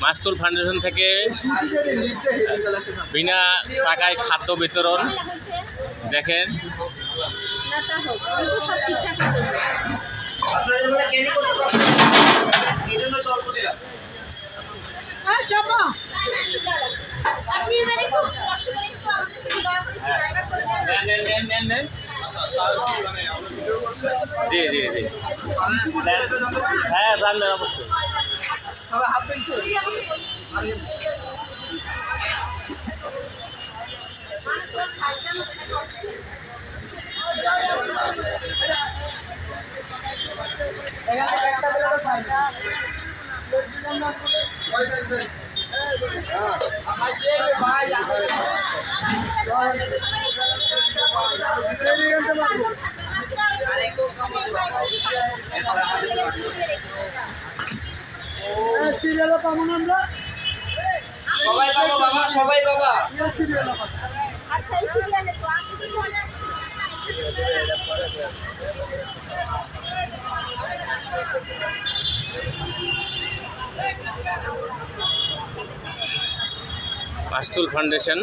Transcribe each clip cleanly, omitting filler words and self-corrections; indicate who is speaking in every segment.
Speaker 1: মাস্তুল foundation থেকে বিনা টাকায় খাদ্য বিতরণ দেখেন। জি জি জি হ্যাঁ জানবেন অবশ্যই।
Speaker 2: সবাই পাবো বাবা, সবাই বাবা।
Speaker 1: মাস্তুল ফাউন্ডেশন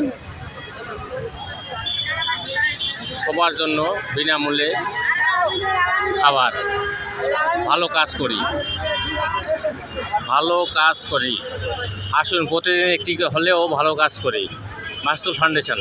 Speaker 1: সবার জন্য বিনামূল্যে খাবার। ভালো কাজ করি আসুন প্রতিদিন একটি হলেও ভালো কাজ করি। মাস্তুল ফাউন্ডেশন।